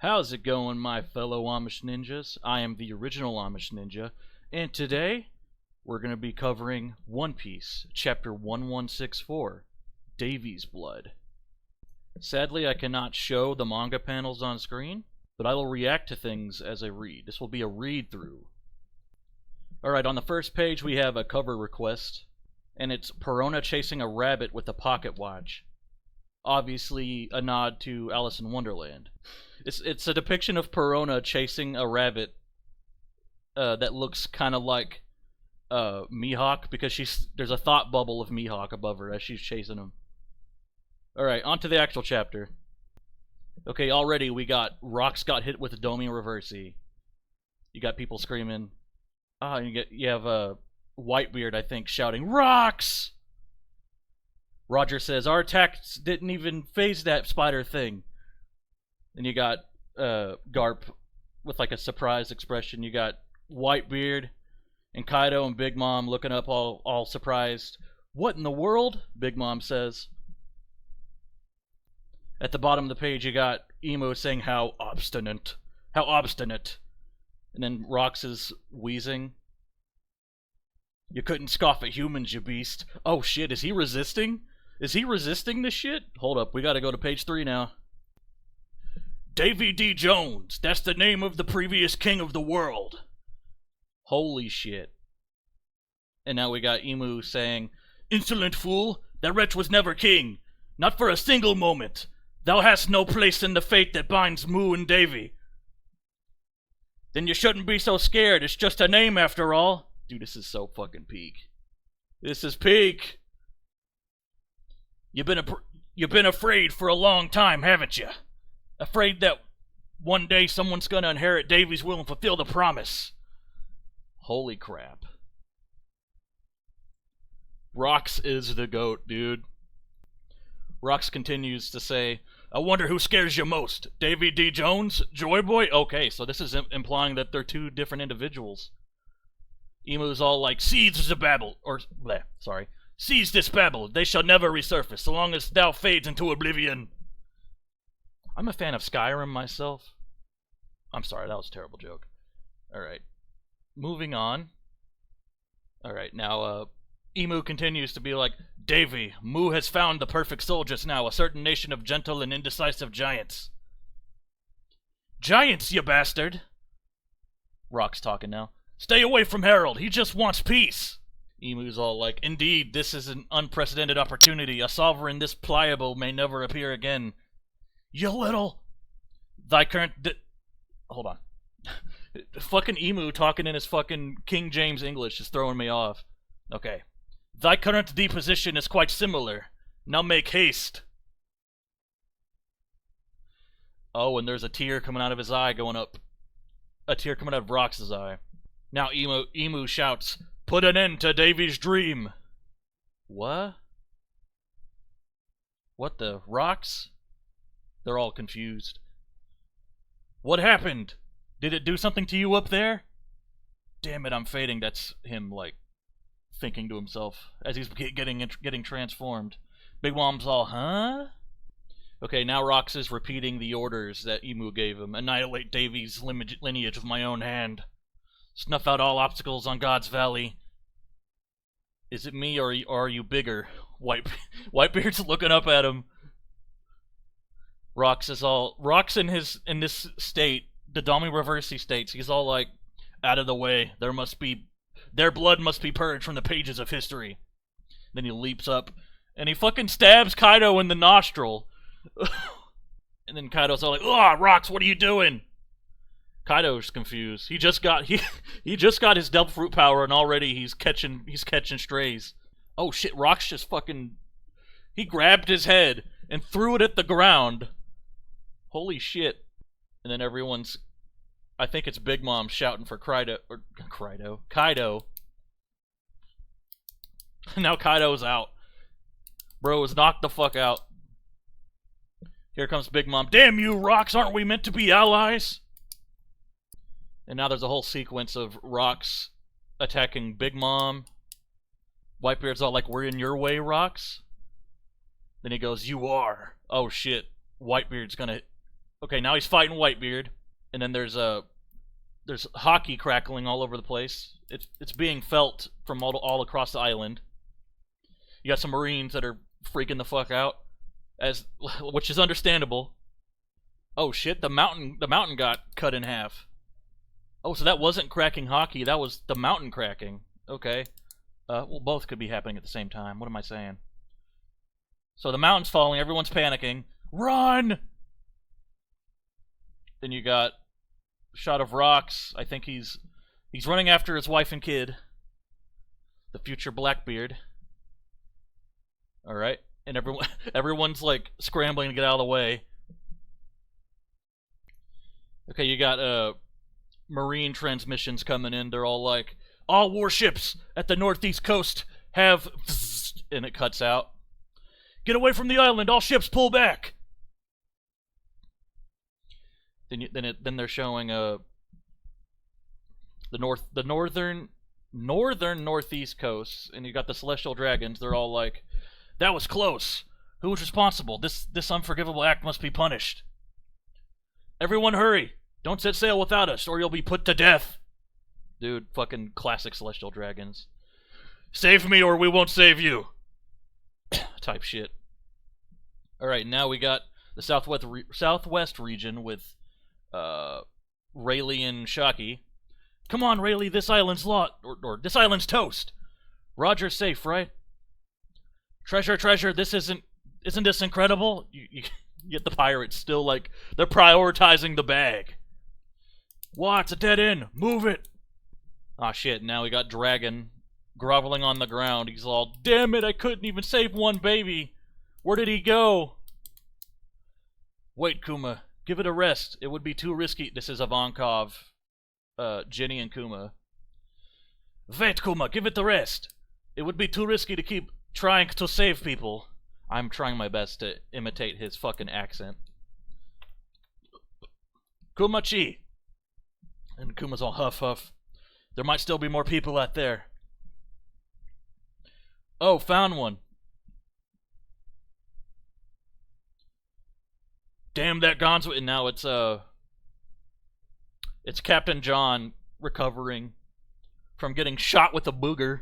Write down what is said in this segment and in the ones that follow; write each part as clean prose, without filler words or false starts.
How's it going, my fellow Amish Ninjas? I am the original Amish Ninja, and today we're going to be covering One Piece, Chapter 1164, Davy's Blood. Sadly, I cannot show the manga panels on screen, but I will react to things as I read. This will be a read-through. Alright, on the first page we have a cover request, and it's Perona chasing a rabbit with a pocket watch. Obviously a nod to Alice in Wonderland. It's a depiction of Perona chasing a rabbit that looks kind of like Mihawk, because there's a thought bubble of Mihawk above her as she's chasing him. Alright, on to the actual chapter. Okay, already we got Rocks got hit with a Domi Reversi. You got people screaming. You have Whitebeard, I think, shouting, "Rocks!" Roger says, "Our attacks didn't even phase that spider thing." Then you got Garp with like a surprised expression. You got Whitebeard and Kaido and Big Mom looking up all surprised. "What in the world?" Big Mom says. At the bottom of the page you got Emo saying, "How obstinate. How obstinate." And then Rocks is wheezing. "You couldn't scoff at humans, you beast." Oh shit, is he resisting? Is he resisting this shit? Hold up, we gotta go to page 3 now. "Davy D. Jones, that's the name of the previous king of the world." Holy shit. And now we got Emu saying, "Insolent fool, that wretch was never king. Not for a single moment. Thou hast no place in the fate that binds Mu and Davy." "Then you shouldn't be so scared, it's just a name after all." Dude, this is so fucking peak. This is peak. You've been afraid for a long time, haven't you? Afraid that one day someone's gonna inherit Davy's will and fulfill the promise. Holy crap. Rocks is the GOAT, dude. Rocks continues to say, "I wonder who scares you most, Davy D. Jones, Joy Boy?" Okay, so this is implying that they're two different individuals. Emu's all like, "Seize the babble," or bleh, sorry. "Seize this babble, they shall never resurface, so long as thou fades into oblivion." I'm a fan of Skyrim myself. I'm sorry, that was a terrible joke. Alright. Moving on. Alright, now, Emu continues to be like, "Davy, Mu has found the perfect soul just now, a certain nation of gentle and indecisive giants." "Giants, you bastard!" Rock's talking now. "Stay away from Harold, he just wants peace." Emu's all like, "Indeed, this is an unprecedented opportunity. A sovereign this pliable may never appear again." "You little..." "Thy current Hold on. Fucking Emu talking in his fucking King James English is throwing me off. Okay. "Thy current deposition is quite similar. Now make haste." Oh, and there's a tear coming out of his eye going up. A tear coming out of Rox's eye. Now Emu shouts, "Put an end to Davy's dream." What? What the? Rocks? They're all confused. "What happened? Did it do something to you up there?" Damn it, I'm fading. That's him, like, thinking to himself as he's getting transformed. Big Mom's all, "Huh?" Okay, now Rocks is repeating the orders that Emu gave him. "Annihilate Davy's lineage with my own hand. Snuff out all obstacles on God's Valley." Is it me, or are you bigger? Whitebeard's looking up at him. Rocks in this state, the Domi Reversi states, he's all like, "Out of the way, their blood must be purged from the pages of history." Then he leaps up, and he fucking stabs Kaido in the nostril. And then Kaido's all like, "Ugh, Rocks, what are you doing?" Kaido's confused. He just got his Devil Fruit power, and already he's catching strays. Oh shit, Rocks just fucking... He grabbed his head and threw it at the ground. Holy shit. And then everyone's... I think it's Big Mom shouting for Kaido. Now Kaido's out. Bro is knocked the fuck out. Here comes Big Mom. "Damn you, Rocks, aren't we meant to be allies?" And now there's a whole sequence of Rocks attacking Big Mom. Whitebeard's all like, "We're in your way, Rocks." Then he goes, "You are." Oh shit. Whitebeard's gonna Okay, now he's fighting Whitebeard, and then there's hockey crackling all over the place. It's being felt from all across the island. You got some Marines that are freaking the fuck out, which is understandable. Oh shit! The mountain got cut in half. Oh, so that wasn't cracking hockey. That was the mountain cracking. Okay. Well, both could be happening at the same time. What am I saying? So the mountain's falling. Everyone's panicking. Run! Then you got a shot of Rocks. I think he's running after his wife and kid. The future Blackbeard. All right, and everyone's like scrambling to get out of the way. Okay, you got Marine transmissions coming in. They're all like, all warships at the northeast coast have, and it cuts out. Get away from the island! All ships pull back. Then they're showing the northern northeast coast, and you got the celestial dragons. They're all like, that was close. Who was responsible? This unforgivable act must be punished. Everyone hurry! Don't set sail without us, or you'll be put to death. Dude, fucking classic celestial dragons. Save me, or we won't save you. Type shit. Alright, now we got the southwest region with Rayleigh and Shockey. Come on, Rayleigh, this island's or this island's toast. Roger's safe, right? Treasure, this isn't this incredible? You get the pirates still like, they're prioritizing the bag. What? It's a dead end. Move it. Aw, shit, now we got Dragon groveling on the ground. He's all, damn it, I couldn't even save one baby. Where did he go? Wait, Kuma, give it a rest. It would be too risky. This is Ivankov, Jenny and Kuma. Wait, Kuma, give it a rest. It would be too risky to keep trying to save people. I'm trying my best to imitate his fucking accent. Kuma-chi. And Kuma's all huff. There might still be more people out there. Oh, found one. Damn that Gonzo. And now it's Captain John recovering from getting shot with a booger.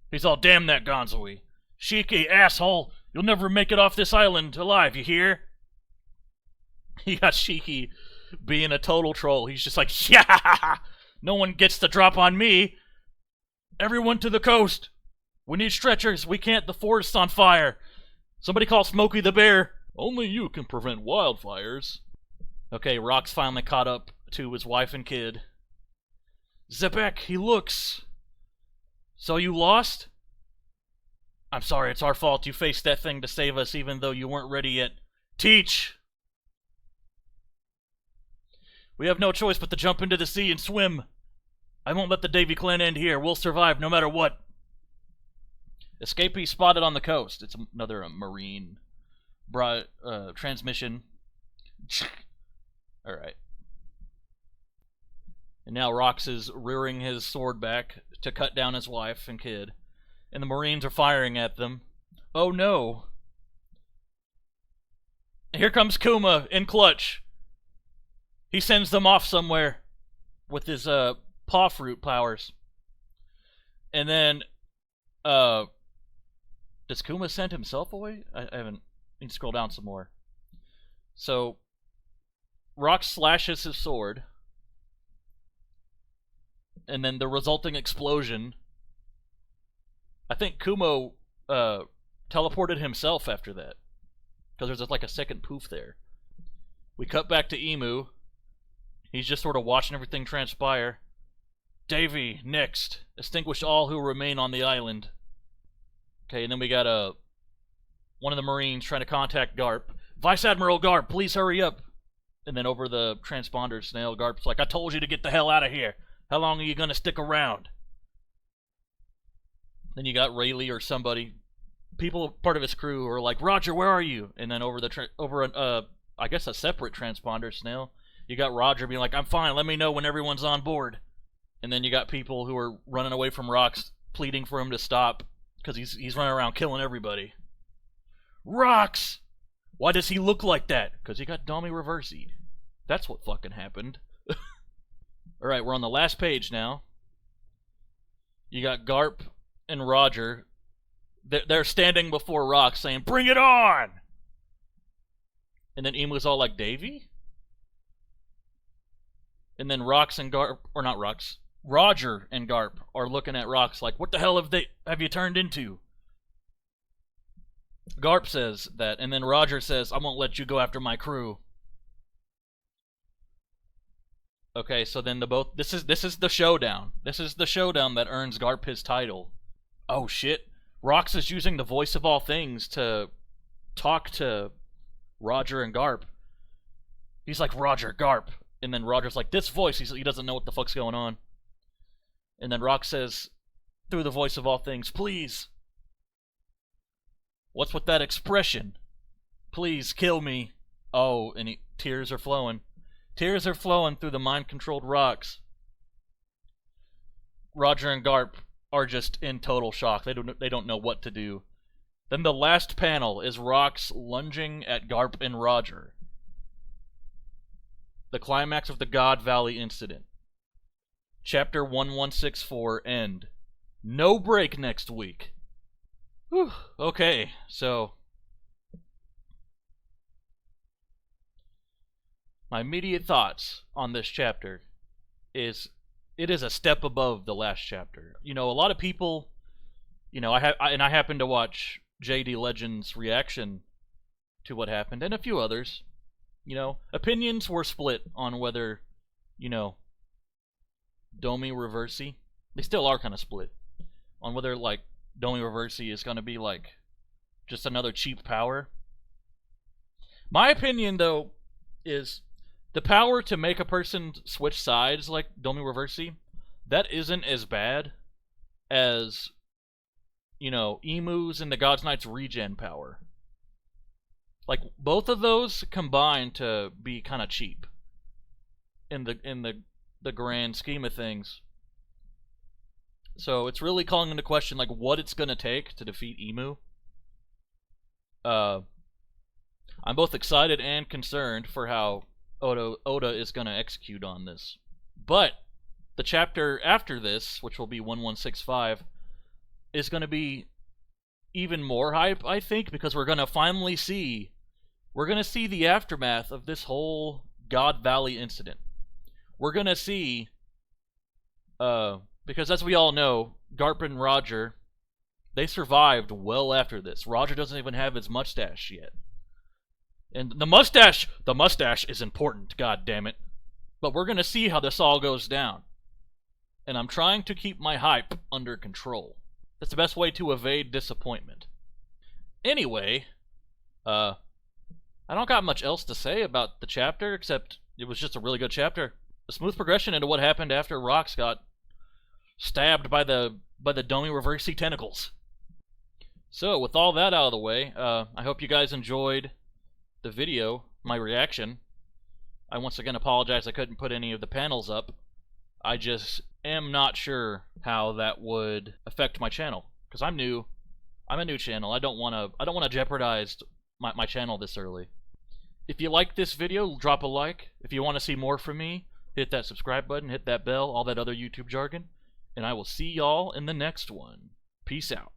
He's all, damn that Gonzo-y. Shiki, asshole. You'll never make it off this island alive, you hear? He got Shiki being a total troll. He's just like, yeah! No one gets the drop on me. Everyone to the coast. We need stretchers. We can't. The forest's on fire. Somebody call Smokey the Bear. Only you can prevent wildfires. Okay, Rock's finally caught up to his wife and kid. Zebek, he looks. So you lost? I'm sorry, it's our fault. You faced that thing to save us even though you weren't ready yet. Teach! We have no choice but to jump into the sea and swim. I won't let the Davy clan end here. We'll survive no matter what. Escapee spotted on the coast. It's another marine transmission. Alright. And now Rox is rearing his sword back to cut down his wife and kid. And the Marines are firing at them. Oh no. Here comes Kuma in clutch. He sends them off somewhere with his paw fruit powers. And then does Kuma send himself away? I haven't. I need to scroll down some more. So Rock slashes his sword. And then the resulting explosion. I think Kumo teleported himself after that. Because there's like a second poof there. We cut back to Emu. He's just sort of watching everything transpire. Davy, next. Extinguish all who remain on the island. Okay, and then we got one of the Marines trying to contact Garp. Vice Admiral Garp, please hurry up. And then over the transponder, Snail Garp's like, I told you to get the hell out of here. How long are you going to stick around? Then you got Rayleigh or somebody, people part of his crew are like, Roger, where are you? And then over I guess a separate transponder, Snail, you got Roger being like, I'm fine, let me know when everyone's on board. And then you got people who are running away from Rox, pleading for him to stop, because he's running around killing everybody. Rox! Why does he look like that? Because he got dummy reversied. That's what fucking happened. Alright, we're on the last page now. You got Garp and Roger. They're standing before rocks saying, "Bring it on!" And then Emu's all like, "Davy?" And then Rocks and Garp, or not Rocks, Roger and Garp are looking at Rocks like, "What the hell have you turned into?" Garp says that, and then Roger says, "I won't let you go after my crew." Okay, so then this is the showdown. This is the showdown that earns Garp his title. Oh shit. Rocks is using the voice of all things to talk to Roger and Garp. He's like, "Roger, Garp." And then Roger's like, "This voice," he doesn't know what the fuck's going on. And then Rock says, through the voice of all things, "Please. What's with that expression? Please kill me." Oh, and tears are flowing. Tears are flowing through the mind-controlled rocks. Roger and Garp are just in total shock. They don't know what to do. Then the last panel is Rocks lunging at Garp and Roger. The climax of the God Valley incident. Chapter 1164 end. No break next week. Whew. Okay, so my immediate thoughts on this chapter is it is a step above the last chapter. You know, a lot of people, you know, I happened to watch JD Legend's reaction to what happened, and a few others. You know, opinions were split on whether, you know, Domi Reversi, they still are kind of split, on whether, like, Domi Reversi is going to be, like, just another cheap power. My opinion, though, is the power to make a person switch sides like Domi Reversi, that isn't as bad as, you know, Emu's and the God's Knight's regen power. Like, both of those combine to be kind of cheap in the grand scheme of things. So it's really calling into question, like, what it's gonna take to defeat Emu. I'm both excited and concerned for how Oda is gonna execute on this. But the chapter after this, which will be 1165, is gonna be even more hype, I think, because we're gonna finally see the aftermath of this whole God Valley incident. We're gonna see, because as we all know, Garp and Roger, they survived well after this. Roger doesn't even have his mustache yet. And the mustache is important, god damn it. But we're gonna see how this all goes down. And I'm trying to keep my hype under control. That's the best way to evade disappointment. Anyway, I don't got much else to say about the chapter, except it was just a really good chapter. A smooth progression into what happened after Rocks got stabbed by the Domi Reversi tentacles. So, with all that out of the way, I hope you guys enjoyed the video, my reaction. I once again apologize I couldn't put any of the panels up. I just am not sure how that would affect my channel, because I'm new. I'm a new channel. I don't want to jeopardize my channel this early. If you like this video, drop a like. If you want to see more from me, hit that subscribe button, hit that bell, all that other YouTube jargon, and I will see y'all in the next one. Peace out.